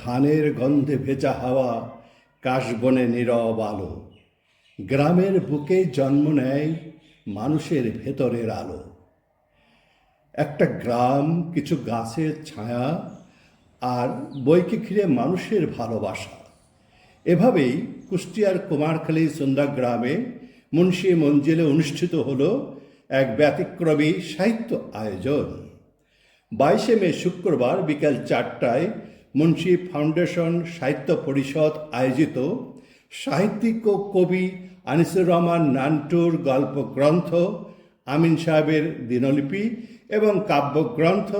ধানের গন্ধে ভেজা হাওয়া, কাশবনে নীরব আলো। গ্রামের বুকে জন্ম নেয় মানুষের ভেতরের আলো। একটা গ্রাম, কিছু গাছের ছায়া আর বইকে ঘিরে মানুষের ভালোবাসা। এভাবেই কুষ্টিয়ার কুমারখালী সুন্দর গ্রামে মুন্সি মঞ্জিলে অনুষ্ঠিত হলো এক ব্যতিক্রমী সাহিত্য আয়োজন। 22শে মে শুক্রবার বিকাল 4টায় মুন্সি ফাউন্ডেশন সাহিত্য পরিষদ আয়োজিত সাহিত্যিক ও কবি আনিসুর রহমান নান্টুর গল্পগ্রন্থ আমিন সাহেবের দিনলিপি এবং কাব্যগ্রন্থ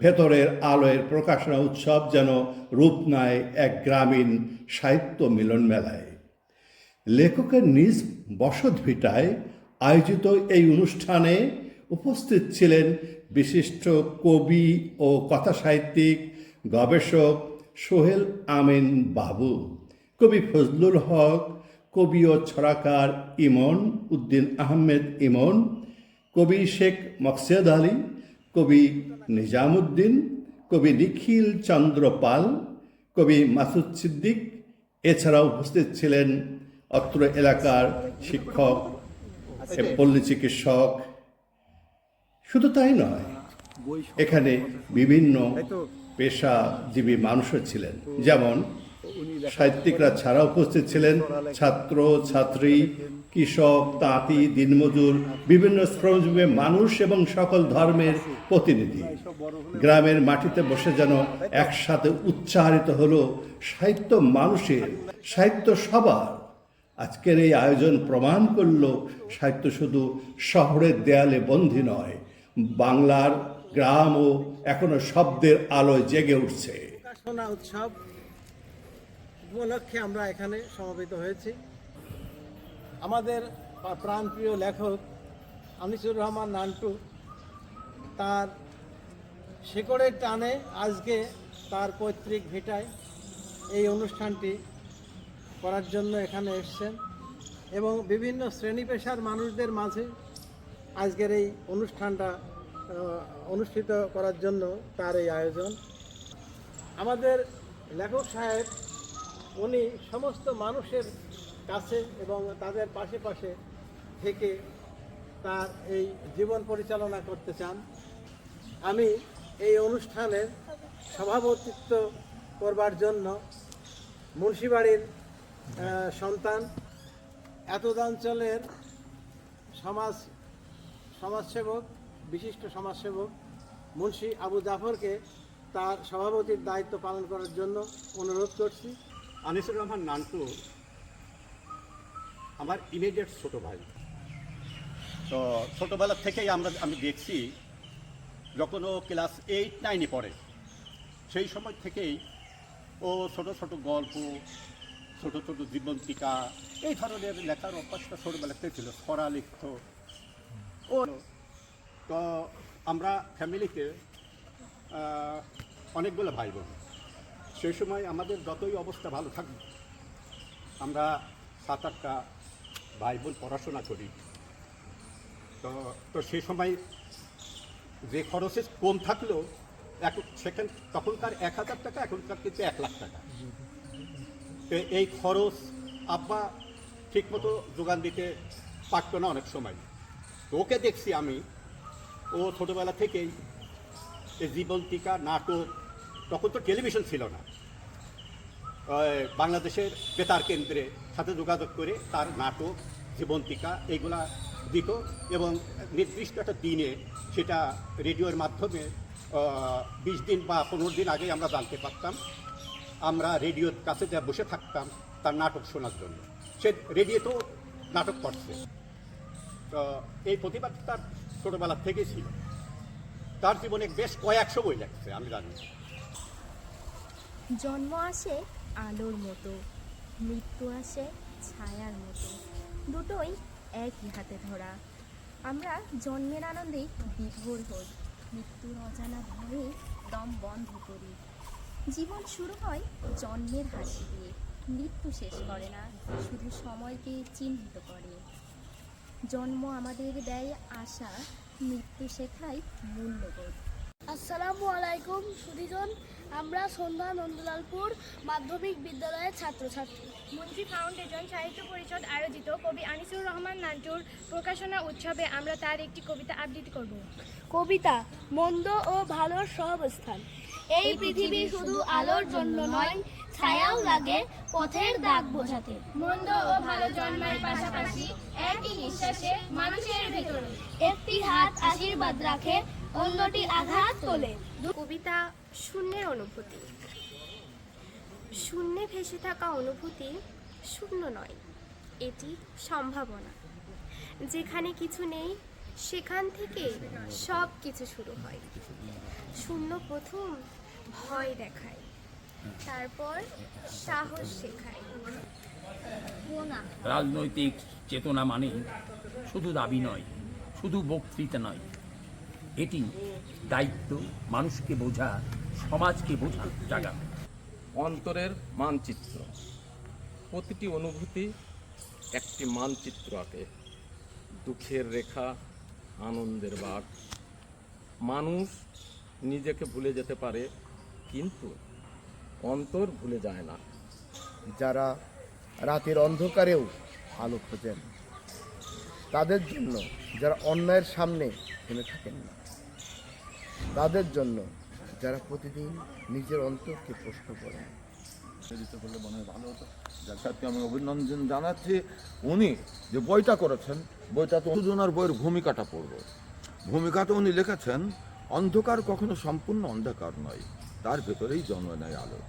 ভেতরের আলোয়ের প্রকাশনা উৎসব যেন রূপ নেয় এক গ্রামীণ সাহিত্য মিলন মেলায়। লেখকের নিজ বসতভিটায় আয়োজিত এই অনুষ্ঠানে উপস্থিত ছিলেন বিশিষ্ট কবি ও কথাসাহিত্যিক গবেষক সোহেল আমিন বাবু, কবি ফজলুল হক, কবি ও ছড়াকার ইমন উদ্দিন আহমেদ ইমন, কবি শেখ মকসেদ আলী, কবি নিজামুদ্দিন, কবি নিখিল চন্দ্র পাল, কবি মাসুদ সিদ্দিক। এছাড়াও উপস্থিত ছিলেন অত্র এলাকার শিক্ষক, পল্লী চিকিৎসক। শুধু তাই নয়, এখানে বিভিন্ন পেশাজীবী মানুষও ছিলেন, যেমন সাহিত্যিকরা ছাড়া উপস্থিত ছিলেন ছাত্র ছাত্রী, কৃষক, তাঁতি, দিনমজুর, বিভিন্ন শ্রমজীবী মানুষ এবং সকল ধর্মের প্রতিনিধি। গ্রামের মাটিতে বসে যেন একসাথে উচ্চারিত হলো সাহিত্য মানুষের, সাহিত্য সবার। আজকের এই আয়োজন প্রমাণ করল সাহিত্য শুধু শহরের দেয়ালে বন্দী নয়, বাংলার গ্রামও এখনো শব্দের আলোয় জেগে উঠছে। প্রকাশনা উৎসব উপলক্ষে আমরা এখানে সমবেত হয়েছি। আমাদের প্রাণপ্রিয় লেখক আনিসুর রহমান নান্টু তার শেকড়ের টানে আজকে তার পৈতৃক ভিটায় এই অনুষ্ঠানটি করার জন্য এখানে এসেছেন এবং বিভিন্ন শ্রেণী পেশার মানুষদের মাঝে আজকের এই অনুষ্ঠানটা অনুষ্ঠিত করার জন্য তার এই আয়োজন। আমাদের লেখক সাহেব উনি সমস্ত মানুষের কাছে এবং তাদের পাশে পাশে থেকে তার এই জীবন পরিচালনা করতে চান। আমি এই অনুষ্ঠানের সভাপতিত্ব করবার জন্য মুন্সিবাড়ির সন্তান, এতদাঞ্চলের সমাজসেবক, বিশিষ্ট সমাজসেবক মুন্সি আবু জাফরকে তার সভাপতির দায়িত্ব পালন করার জন্য অনুরোধ করছি। আনিসুর রহমান নান্টু আমার ইমিডিয়েট ছোটো ভাই। তো ছোটোবেলা থেকেই আমি দেখছি, যখন ও ক্লাস 8-9-এ পড়ে সেই সময় থেকেই ও ছোট ছোট গল্প, ছোট ছোট জীবন্তিকা, এই ধরনের লেখার অভ্যাসটা ছোটোবেলাতে ছিল। ছড়া লিখত ও। তো আমরা ফ্যামিলিতে অনেকগুলো ভাই বোন। সেই সময় আমাদের যতই অবস্থা ভালো থাকবে, আমরা 7-8টা ভাই বোন পড়াশোনা করি। তো সেই সময় যে খরচে কম থাকলেও তখনকার 1000 টাকা, এখনকার কিন্তু 1 লাখ টাকা। তো এই খরচ আব্বা ঠিকমতো যোগান দিতে পারতো না অনেক সময়। ওকে দেখছি আমি, ও ছোটোবেলা থেকেই এই জীবন্তিকা, নাটক, তখন তো টেলিভিশন ছিল না, বাংলাদেশের বেতার কেন্দ্রের সাথে যোগাযোগ করে তার নাটক, জীবন্তিকা এইগুলা দিত এবং নির্দিষ্ট একটা দিনে সেটা রেডিওর মাধ্যমে 20 দিন বা 15 দিন আগে আমরা জানতে পারতাম। আমরা রেডিওর কাছে যা বসে থাকতাম তার নাটক শোনার জন্য। সে রেডিওতেও নাটক করছে। তো এই প্রতিভা তার ছোটোবেলার থেকেই ছিল। তার জীবনে বেশ কয়েকশো বই লেখছে, আমি জানি। জন্ম আসে আলোর মতো, মৃত্যু আসে ছায়ার মতো, দুটোই একই হাতে ধরা। আমরা জন্মের আনন্দেই বিভোর হই, মৃত্যুর অজানা ভয়ে দম বন্ধ করি। জীবন শুরু হয় জন্মের হাসি দিয়ে, মৃত্যু শেষ করে না, শুধু সময়কে চিহ্নিত করে। জন্ম আমাদের দেয় আশা, মৃত্যু শেখায় মূল্যবোধ। আসসালামু আলাইকুম সুধীজন, আমরা সন্ধ্যা নন্দলালপুর মাধ্যমিক বিদ্যালয়ের ছাত্রছাত্রী। মন্ত্রী ফাউন্ডেশন সাহিত্য পরিষদ আয়োজিত কবি আনিসুর রহমান নান্টুর প্রকাশনা উৎসবে আমরা তার একটি কবিতা আবৃত্তি করব। কবিতা মন্দ ও ভালোর সহাবস্থান। এই পৃথিবী শুধু আলোর জন্য নয়, ছায়াও লাগে পথের দাগ বোঝাতে। মন্দ ও ভালো জন্মায় পাশাপাশি একই নিঃশ্বাসে মানুষের ভিতরে। একটি হাত আশীর্বাদ রাখে, অন্যটি আঘাত তোলে। কবিতা শূন্যের অনুভূতি। শূন্যে ভেসে থাকা অনুভূতি শূন্য নয়, এটি সম্ভাবনা। যেখানে কিছু নেই সেখান থেকে সব কিছু শুরু হয়। শূন্য প্রথম ভয় দেখায়, তারপর সাহস শেখায়। রাজনৈতিক চেতনা মানে শুধু দাবি নয়, শুধু বক্তৃতা নয়, এটি দায়িত্ব, মানুষকে বোঝা, সমাজকে বোঝা জাগা। অন্তরের মানচিত্র। প্রতিটি অনুভূতি একটি মানচিত্র আঁকে। দুঃখের রেখা, আনন্দের বাঘ। মানুষ নিজেকে ভুলে যেতে পারে, কিন্তু অন্তর ভুলে যায় না। যারা রাতের অন্ধকারেও আলো খোঁজেন, তাদের জন্য, যারা অন্যায়ের সামনে থেমে থাকেন না, তাদের জন্য, যারা প্রতিদিন নিজের অন্তরকে প্রশ্ন করেন। দিতে পারলে মনে হয় ভালো হতো। যার সাথে আমি অভিনন্দন জানাচ্ছি। উনি যে বইটা করেছেন, বইটাতে ওনার বইয়ের ভূমিকাটা পড়ব। ভূমিকাতে উনি লিখেছেন, অন্ধকার কখনো সম্পূর্ণ অন্ধকার নয়, তার ভেতরেই জন্ম নেয় আলো।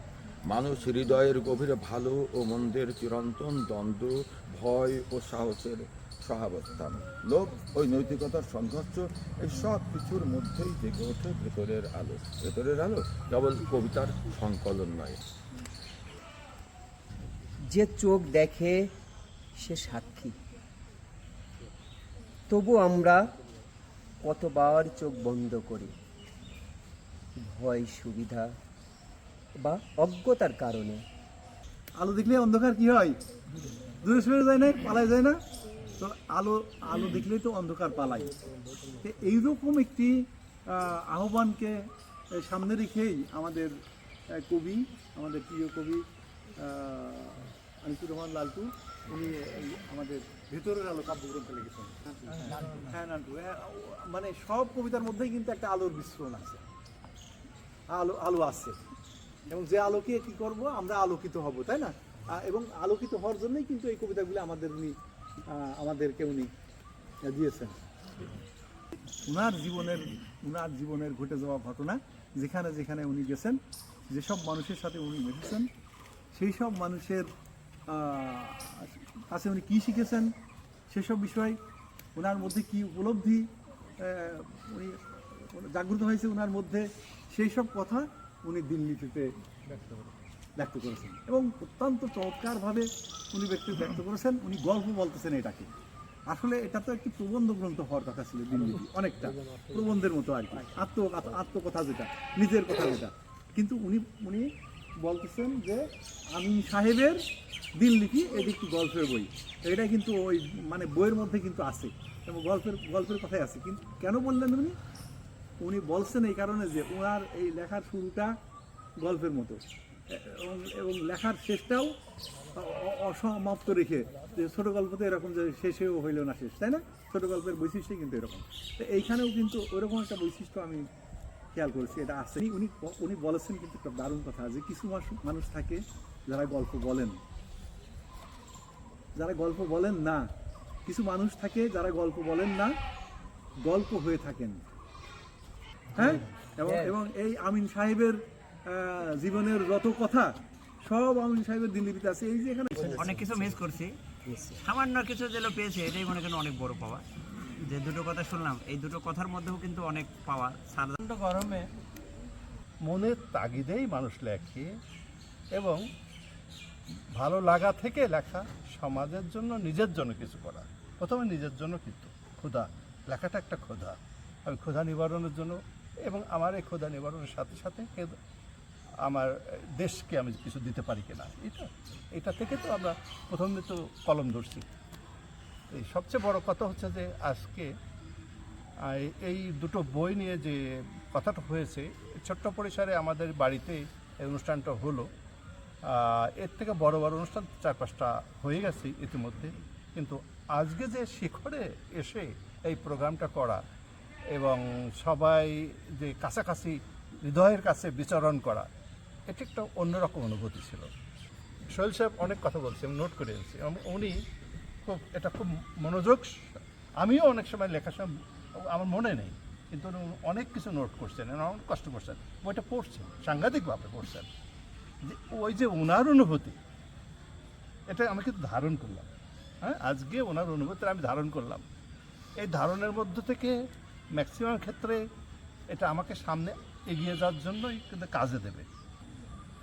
মানুষ হৃদয়ের গভীরে ভালো ও মন্দের চিরন্তন দ্বন্দ্ব, ভয় ও সাহসের সহাবস্থান। লোভ ওই নৈতিকতার সংঘর্ষ, এই সব কিছুর মধ্যেই জেগে ওঠে ভেতরের আলো। ভেতরের আলো কেবল কবিতার সংকলন নয়। যে চোখ দেখে সে সাক্ষী, তবু আমরা কতবার চোখ বন্ধ করি, ভয়, সুবিধা বা অজ্ঞতার কারণে। আলো দেখলে অন্ধকার কি হয়? দূরে সরে যায় না, পালায় যায় না? তো আলো আলো দেখলেই তো অন্ধকার পালায়। তো এইরকম একটি আহ্বানকে সামনে রেখেই আমাদের কবি, আমাদের প্রিয় কবি আনিসুর রহমান লালটু, উনি আমাদের ভেতরের আলো কাব্যগ্রন্থ লিখেছেন। হ্যাঁ, নান্টু, মানে সব কবিতার মধ্যেই কিন্তু একটা আলোর বিস্ফোরণ আছে, আলো আছে। এবং যে আলোকে কি করব, আমরা আলোকিত হব, তাই না? এবং আলোকিত হওয়ার জন্যই কিন্তু এই কবিতাগুলি আমাদেরকে উনি দিয়েছেন। উনার জীবনের ঘটে যাওয়া ঘটনা, যেখানে যেখানে উনি গেছেন, যেসব মানুষের সাথে উনি মিশেছেন, সেই সব মানুষের কাছে উনি কী শিখেছেন, সেসব বিষয়, ওনার মধ্যে কী উপলব্ধি উনি জাগ্রত হয়েছে ওনার মধ্যে, সেই সব কথা উনি দিনলিপিতে ব্যক্ত করেছেন। এবং অত্যন্ত চমৎকারভাবে উনি ব্যক্ত করেছেন। উনি গল্প বলতেছেন এটাকে। আসলে এটা তো একটি প্রবন্ধ গ্রন্থ হওয়ার কথা ছিল, দিনলিপি, অনেকটা প্রবন্ধের মতো আর কি, আত্মকথা যেটা, নিজের কথা যেটা। কিন্তু উনি বলতেছেন যে আমিন সাহেবের দিনলিপি, এটি একটি গল্পের বই। এটা কিন্তু ওই মানে বইয়ের মধ্যে কিন্তু আছে, এবং গল্পের কথাই আছে। কিন্তু কেন বললেন উনি বলছেন এই কারণে যে ওনার এই লেখার শুরুটা গল্পের মতো, এবং লেখার শেষটাও অসমাপ্ত রেখে। যে ছোটো গল্পতে এরকম যে শেষেও হইল না শেষ, তাই না? ছোটো গল্পের বৈশিষ্ট্যই কিন্তু এরকম। তো এইখানেও কিন্তু ওইরকম একটা বৈশিষ্ট্য আমি খেয়াল করেছি, এটা আছে। উনি বলেছেন কিন্তু একটা দারুণ কথা, যে কিছু মানুষ থাকে যারা গল্প বলেন, না, কিছু মানুষ থাকে যারা গল্প বলেন না, গল্প হয়ে থাকেন। হ্যাঁ, এবং এই আমিন সাহেবের জীবনের যত কথা, সব আমিন সাহেবের দিনলিপিতে আছে। এই যে এখানে অনেক কিছু মিস করছি, সামান্য কিছু যেগুলো পেয়েছে, এটাই মনে করেন অনেক বড় পাওয়া। যে দুটো কথা শুনলাম, এই দুটো কথার মধ্যেও কিন্তু অনেক পাওয়া। সাধারণত গরমে মনের তাগিদেই মানুষ লেখে, এবং ভালো লাগা থেকে লেখা, সমাজের জন্য, নিজের জন্য কিছু করা। প্রথমে নিজের জন্য কিন্তু ক্ষুধা, লেখাটা একটা ক্ষুধা। আমি ক্ষুধা নিবারণের জন্য, এবং আমার এই ক্ষুধা নিবারণের সাথে সাথে আমার দেশকে আমি কিছু দিতে পারি কিনা, এটা থেকে তো আমরা প্রথমে তো কলম ধরছি। এই সবচেয়ে বড় কথা হচ্ছে যে আজকে এই দুটো বই নিয়ে যে কথাটা হয়েছে ছোট্ট পরিসরে আমাদের বাড়িতে এই অনুষ্ঠানটা হলো। এর থেকে বড় বড় অনুষ্ঠান 4-5টা হয়ে গেছে ইতিমধ্যে, কিন্তু আজকে যে শিখরে এসে এই প্রোগ্রামটা করা এবং সবাই যে কাছাকাছি হৃদয়ের কাছে বিচরণ করা, এটা একটা অন্যরকম অনুভূতি ছিল। সোহেল সাহেব অনেক কথা বলছে, আমি নোট করে এনেছি। উনি খুব মনোযোগ, আমিও অনেক সময় লেখার সময় আমার মনে নেই, কিন্তু উনি অনেক কিছু নোট করছেন, অনেক কষ্ট করছেন, বইটা পড়ছেন, সাংঘাতিকভাবে পড়ছেন। যে ওই যে ওনার অনুভূতি, এটা আমি কিন্তু ধারণ করলাম। হ্যাঁ, আজকে ওনার অনুভূতিটা আমি ধারণ করলাম। এই ধারণের মধ্য থেকে ম্যাক্সিমাম ক্ষেত্রে এটা আমাকে সামনে এগিয়ে যাওয়ার জন্যই কিন্তু কাজে দেবে।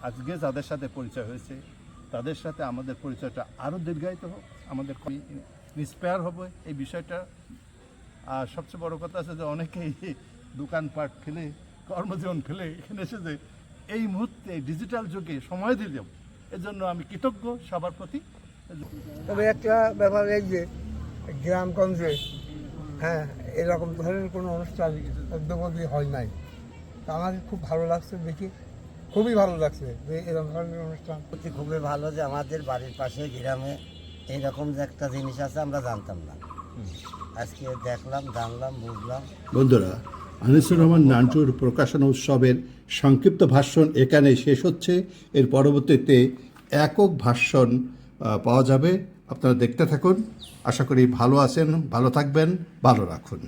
আজকে যাদের সাথে পরিচয় হয়েছে তাদের সাথে আমাদের পরিচয়টা আরও দীর্ঘায়িত হোক, আমাদের ইন্সপায়ার হবে এই বিষয়টা। আর সবচেয়ে বড় কথা আছে যে অনেকেই দোকানপাট ফেলে, কর্মজীবন ফেলে এখানে এসে যে এই মুহূর্তে এই ডিজিটাল যুগে সময় দিল, এজন্য আমি কৃতজ্ঞ সবার প্রতি। তবে একটা ব্যাপার এই যে গ্রামগঞ্জে হ্যাঁ এরকম ধরনের কোনো অনুষ্ঠান উদ্যোগী হয় নাই, তা আমার খুব ভালো লাগছে দেখি, খুবই ভালো লাগছে যে এরকম ধরনের অনুষ্ঠান। খুবই ভালো যে আমাদের বাড়ির পাশে গ্রামে এইরকম যে একটা জিনিস আছে আমরা জানতাম না, আজকে দেখলাম, জানলাম, বুঝলাম। বন্ধুরা, আনিসুর রহমান নান্টুর প্রকাশনা উৎসবের সংক্ষিপ্ত ভাষণ এখানে শেষ হচ্ছে। এর পরবর্তীতে একক ভাষণ পাওয়া যাবে, আপনারা দেখতে থাকুন। আশা করি ভালো আছেন, ভালো থাকবেন, ভালো রাখুন।